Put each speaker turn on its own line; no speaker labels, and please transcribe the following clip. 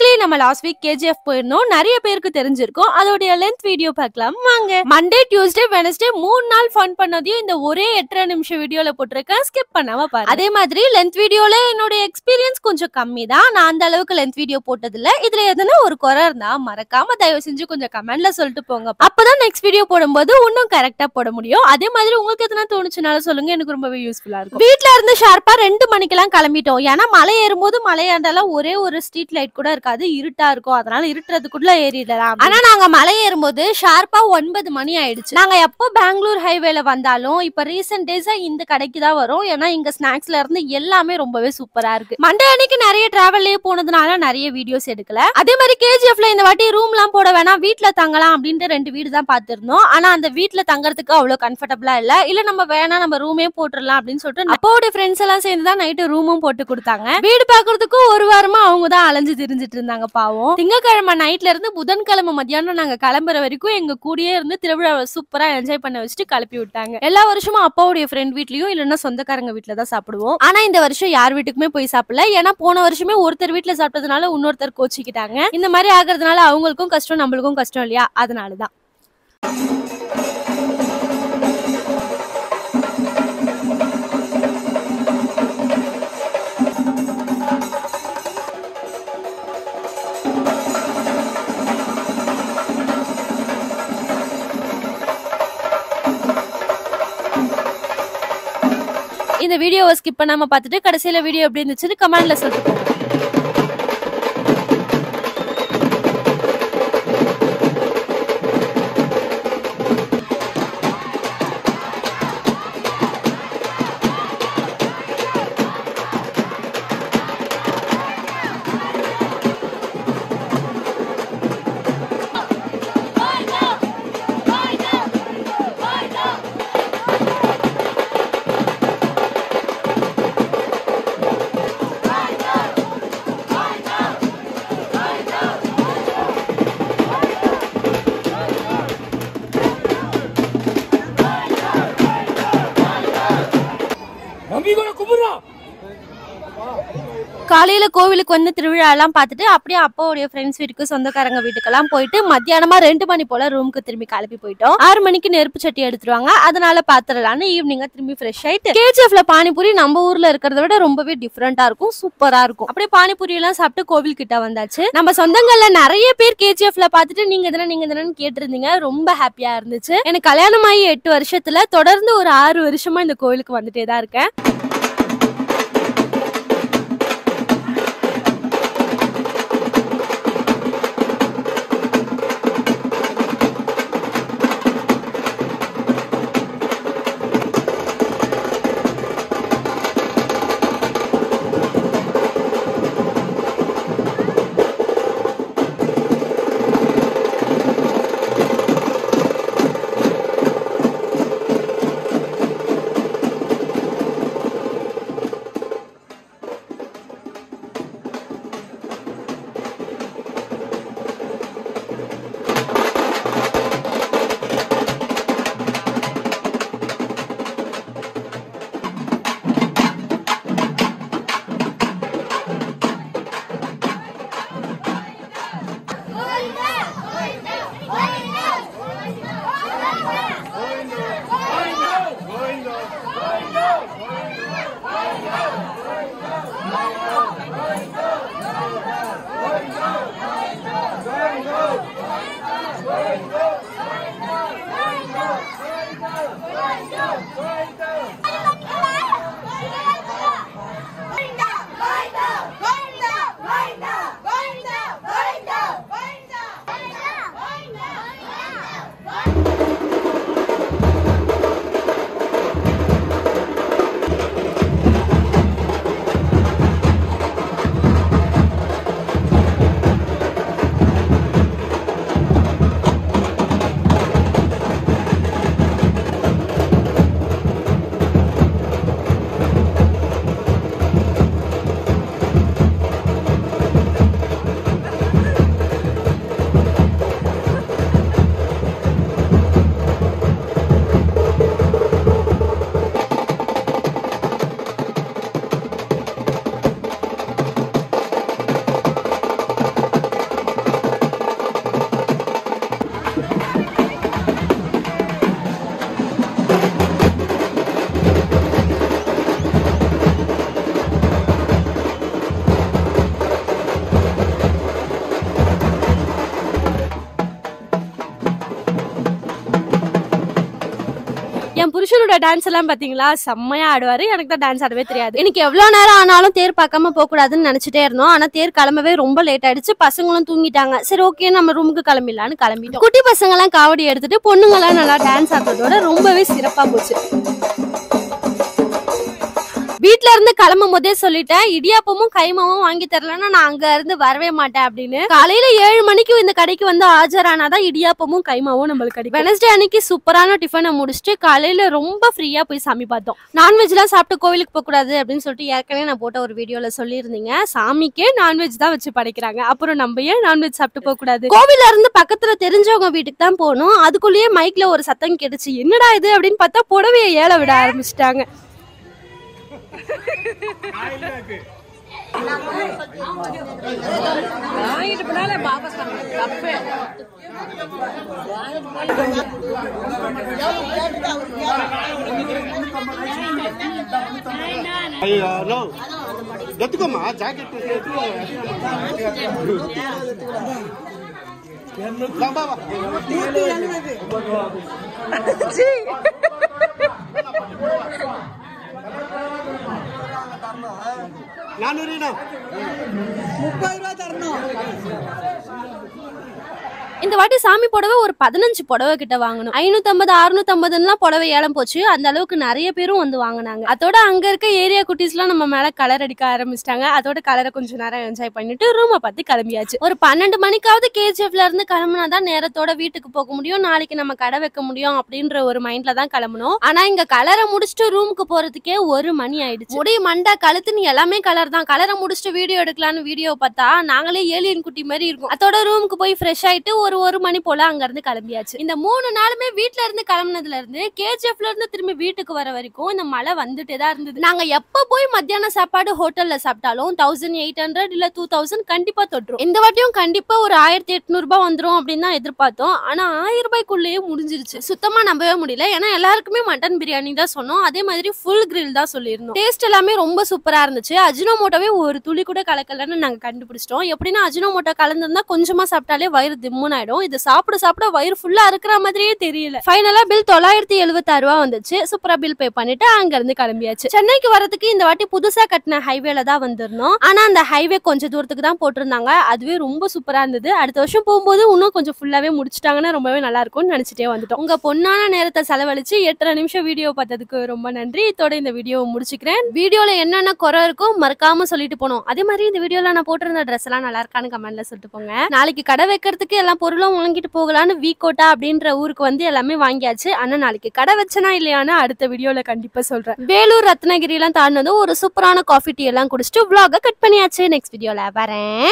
மக்களே நம்ம last week KGF போயிருந்தோம். நிறைய பேருக்கு தெரிஞ்சிருக்கும். அதோட லென்த் வீடியோ பார்க்கலாம் வாங்க. மண்டே, டியூஸ்டே, வெனஸ்டே 3 நாள் ஃபன் பண்ணதையும் இந்த ஒரே 8 நிமிஷம் வீடியோல போட்டுருக்கேன். ஸ்கிப் பண்ணாம பாருங்க. அதே மாதிரி லென்த் வீடியோல என்னோட எக்ஸ்பீரியன்ஸ் கொஞ்சம் கம்மி தான். நான் அந்த அளவுக்கு லென்த் வீடியோ போட்டது இல்ல. இதுல எதனா ஒரு குறை இருந்தா மறக்காம தயவு செஞ்சு கொஞ்சம் கமெண்ட்ல சொல்லிட்டு போங்க. அப்பதான் நெக்ஸ்ட் வீடியோ போடும்போது இன்னும் கரெக்டா போட முடியும். அதே மாதிரி உங்களுக்கு எதனா தோணுச்சுனாலும் சொல்லுங்க. எனக்கு ரொம்பவே யூஸ்ஃபுல்லா இருக்கும். வீட்ல இருந்து ஷார்ப்பா 2 மணிக்கெல்லாம் கிளம்பிட்டோம். ஏன்னா மலை ஏறும்போது மலையாண்டெல்லாம் ஒரே ஒரு ஸ்ட்ரீட் லைட் கூட இருக்காது, இருட்டா இருக்கும். அதனால இருட்டுறதுக்குள்ள ஏறிடலாம். ஆனா நாங்க மலை ஏறும்போது ஷார்ப்பா 9 மணி ஆயிடுச்சு. நாங்க எப்போ பெங்களூர் ஹைவேல வந்தாலும் இப்ப ரீசெண்ட் டேஸா இந்த கடைக்கு தான் வரும். ஏன்னா இங்க ஸ்நாக்ஸ்ல இருந்து எல்லாமே ரொம்பவே சூப்பரா இருக்கு. மண்டே அன்னைக்கு நிறைய டிராவல்லே போனதுனால நிறைய வீடியோஸ் எடுக்கல. அதே மாதிரி KGFல இந்த வாட்டி ரூம் எல்லாம் போட வேணாம், வீட்டுல தங்கலாம் அப்படின்ட்டு 2 வீடு தான் பாத்துருந்தோம். ஆனா அந்த வீட்டுல தங்கறதுக்கு அவ்வளவு கம்ஃபர்டபுளா இல்ல நம்ம வேணா நம்ம ரூமே போட்டுடலாம் அப்படின்னு சொல்லிட்டு அப்பாவோட ஃப்ரெண்ட்ஸ் எல்லாம் சேர்ந்து தான் நைட்டு ரூமும் போட்டு கொடுத்தாங்க. வீடு பாக்குறதுக்கு ஒரு வாரமா அவங்க தான் அலைஞ்சு திரிஞ்சிட்டு இருந்தாங்க பாவம். திங்கக்கிழமை நைட்ல இருந்து புதன்கிழமை மத்தியானம் நாங்க கிளம்புற வரைக்கும் எங்க கூடயே இருந்து திருவிழாவை சூப்பரா என்ஜாய் பண்ண வச்சுட்டு கிளப்பி விட்டாங்க. எல்லா வருஷமும் அப்பாவுடைய ஃப்ரெண்ட் வீட்லயும் இல்லைன்னா சொந்தக்காரங்க வீட்டுல தான் சாப்பிடுவோம். ஆனா இந்த வருஷம் யார் வீட்டுக்குமே போய் சாப்பிடல. ஏன்னா போன வருஷமே ஒருத்தர் வீட்டுல சாப்பிட்டதுனால இன்னொருத்தர் கோச்சிக்கிட்டாங்க. இந்த மாதிரி ஆகுறதுனால அவங்களுக்கும் கஷ்டம், நம்மளுக்கும் கஷ்டம் இல்லையா? அதனாலதான். இந்த வீடியோவை ஸ்கிப் பண்ணாம பார்த்துட்டு கடைசியில வீடியோ எப்படி இருந்துச்சுன்னு கமெண்ட்ல சொல்லுங்க. காலையில கோவிலுக்கு வந்து திருவிழா எல்லாம் பார்த்துட்டு அப்படியே அப்பாவுடைய ஃப்ரெண்ட்ஸ் வீட்டுக்கு சொந்தக்காரங்க வீட்டுக்கெல்லாம் போயிட்டு மத்தியானமா 2 மணி போல ரூமுக்கு திரும்பி கிளப்பி போயிட்டோம். 6 மணிக்கு நெருப்பு சட்டி எடுத்துருவாங்க. அதனால பாத்திரலான்னு ஈவினிங்கா திரும்பி ஃப்ரெஷ் ஆயிட்டு KGFல பானிபூரி நம்ம ஊர்ல இருக்கிறத விட ரொம்பவே டிஃப்ரெண்டா இருக்கும், சூப்பரா இருக்கும். அப்படியே பானிபூரி எல்லாம் சாப்பிட்டு கோவில் கிட்ட வந்தாச்சு. நம்ம சொந்தங்கள்ல நிறைய பேர் KGFல பார்த்துட்டு நீங்க எதனா கேட்டிருந்தீங்க. ரொம்ப ஹாப்பியா இருந்துச்சு. எனக்கு கல்யாணம் ஆகி 8 வருஷத்துல தொடர்ந்து ஒரு 6 வருஷமா இந்த கோவிலுக்கு வந்துட்டே தான் இருக்கேன். கோவிலோட டான்ஸ் எல்லாம் பாத்தீங்களா, செம்மையா ஆடுவாரு. எனக்கு தான் டான்ஸ் ஆடவே தெரியாது. இன்னைக்கு எவ்வளவு நேரம் ஆனாலும் தேர் பார்க்காம போக கூடாதுன்னு நினைச்சிட்டே இருந்தோம். ஆனா தேர் கிளம்பவே ரொம்ப லேட் ஆயிடுச்சு. பசங்களும் தூங்கிட்டாங்க. சரி ஓகே நம்ம ரூமுக்கு கிளம்பிடலான்னு கிளம்பிட்டோம். குட்டி பசங்க எல்லாம் காவடி எடுத்துட்டு பொண்ணுங்க எல்லாம் நல்லா டான்ஸ் ஆடுறதோட ரொம்பவே சிறப்பா போச்சு. வீட்ல இருந்து கிளம்பும் போதே சொல்லிட்டேன், இடியாப்பமும் கைமாவும் வாங்கி தரலன்னா நான் அங்க இருந்து வரவே மாட்டேன் அப்படின்னு. காலையில 7 மணிக்கு இந்த கடைக்கு வந்து ஆஜரானாதான் இடியாப்பமும் கைமாவும் நம்மளுக்கு கிடைக்கும். வெனஸ்டே அன்னைக்கு சூப்பரான டிஃபனை முடிச்சுட்டு காலையில ரொம்ப ஃப்ரீயா போய் சாமி பார்த்தோம். நான்வெஜ் எல்லாம் சாப்பிட்டு கோவிலுக்கு போக கூடாது அப்படின்னு சொல்லிட்டு ஏற்கனவே நான் போட்ட ஒரு வீடியோல சொல்லியிருந்தீங்க. சாமிக்கே நான்வெஜ் தான் வச்சு படைக்கிறாங்க, அப்புறம் நம்ம ஏன் நான்வெஜ் சாப்பிட்டு போக கூடாது? கோவில இருந்து பக்கத்துல தெரிஞ்சவங்க வீட்டுக்கு தான் போகணும். அதுக்குள்ளேயே மைக்ல ஒரு சத்தம் கேட்டுச்சு. என்னடா இது அப்படின்னு பார்த்தா புடவையை ஏல விட ஆரம்பிச்சிட்டாங்க. இந்த வாட்டி சாமி புடவை ஒரு 15 புடவை கிட்ட வாங்கணும். 550 650 புடவை ஏலம் போச்சு. அந்த அளவுக்கு நிறைய பேரும் வந்து வாங்கினாங்க. அதோட அங்க இருக்க ஏரியா குட்டீஸ் எல்லாம் நம்ம மேல கலர் அடிக்க ஆரம்பிச்சிட்டாங்க. அதோட கலரை கொஞ்சம் நேரம் என்ஜாய் பண்ணிட்டு ரூமை பார்த்து கிளம்பியாச்சு. ஒரு 12 மணிக்காவது கேஜிஎஃப்ல இருந்து கிளம்புனாதான் நேரத்தோட வீட்டுக்கு போக முடியும், நாளைக்கு நம்ம கடை வைக்க முடியும் அப்படின்ற ஒரு மைண்ட்ல தான் கிளம்பணும். ஆனா இங்க கலரை முடிச்சுட்டு ரூமுக்கு போறதுக்கே 1 மணி ஆயிடுச்சு. முடி மண்டா கழுத்துன்னு எல்லாமே கலர் தான். கலரை முடிச்சுட்டு வீடியோ எடுக்கலான்னு வீடியோ பார்த்தா நாங்களே ஏலியன் குட்டி மாதிரி இருக்கும். அதோட ரூமுக்கு போய் ஃப்ரெஷ் ஆயிட்டு ஒரு மணி போல அங்க இருந்து கிளம்பியாச்சு. இந்த 3 நாளுமே வீட்ல இருந்து கிளம்புனதுல இருந்து கேஜிஎஃப்ல இருந்து திரும்பி வீட்டுக்கு வர வரைக்கும் இந்த மழை வந்துட்டே தான் இருந்தது. நாங்க எப்ப போய் மத்தியான சாப்பாடு ஹோட்டல்ல சாப்பிட்டாலும் 1800 இல்ல 2000 கண்டிப்பா தொட்டுரும். இந்த வாட்டியும் கண்டிப்பா ஒரு 1800 ரூபாய் வந்துரும் அப்படின்னு தான் எதிர்பார்த்தோம். ஆனா 1000 ரூபாய்க்குள்ளேயே முடிஞ்சிருச்சு. சுத்தமா நம்பவே முடியல. ஏன்னா எல்லாருக்குமே மட்டன் பிரியாணி தான் சொன்னோம். அதே மாதிரி ஃபுல் கிரில் தான் சொல்லியிருந்தோம். டேஸ்ட் எல்லாமே ரொம்ப சூப்பரா இருந்துச்சு. அஜினோமோட்டோவே ஒரு துளி கூட கலக்கலன்னு நாங்க கண்டுபிடிச்சிட்டோம். எப்படின்னா அஜினோமோட்டோ கலந்துருந்தா கொஞ்சமா சாப்பிட்டாலே வயிறு திம்முன்னு ஆயிடும். இது சாப்பிட வயிறு ஃபுல்லா இருக்கிற மாதிரியே தெரியல. ஃபைனலா பில் 976 ரூபாய் வந்துச்சு. சூப்பரா பில் பே பண்ணிட்டு அங்க இருந்து கிளம்பியாச்சு. சென்னைக்கு வரதுக்கு இந்த வாட்டி புதுசா கட்டின ஹைவேல தான் வந்திருந்தோம். ஆனா அந்த ஹைவே கொஞ்சம் தூரத்துக்கு தான் போட்டிருந்தாங்க. அதுவே ரொம்ப சூப்பரா இருந்தது. அடுத்த வருஷம் போகும்போது இன்னும் கொஞ்சம் ஃபுல்லாவே முடிச்சிட்டாங்கன்னா ரொம்பவே நல்லா இருக்கும்னு நினைச்சிட்டே வந்துட்டோம். உங்க பொண்ணான நேரத்தை செலவழிச்சு 8.5 நிமிஷம் வீடியோ பார்த்ததுக்கு ரொம்ப நன்றி. இதோட இந்த வீடியோவை முடிச்சுக்கிறேன். வீடியோல என்னென்ன குறை இருக்கும் மறக்காம சொல்லிட்டு போனோம். அதே மாதிரி இந்த வீடியோல நான் போட்டிருந்த ட்ரெஸ் எல்லாம் நல்லா இருக்கான்னு கமெண்ட்ல சொல்லிட்டு போங்க. நாளைக்கு கடை வைக்கிறதுக்கு எல்லாம் பொருளும் வாங்கிட்டு போகலான்னு வீக்கோட்டா அப்படின்ற ஊருக்கு வந்து எல்லாமே வாங்கியாச்சு. ஆனா நாளைக்கு கடை வச்சனா இல்லையான்னு அடுத்த வீடியோல கண்டிப்பா சொல்றேன். வேலூர் ரத்னகிரி எல்லாம் தாண்டினதும் ஒரு சூப்பரான காஃபி டீ எல்லாம் குடிச்சிட்டு vlog கட் பண்ணியாச்சு. நெக்ஸ்ட் வீடியோல வரேன்.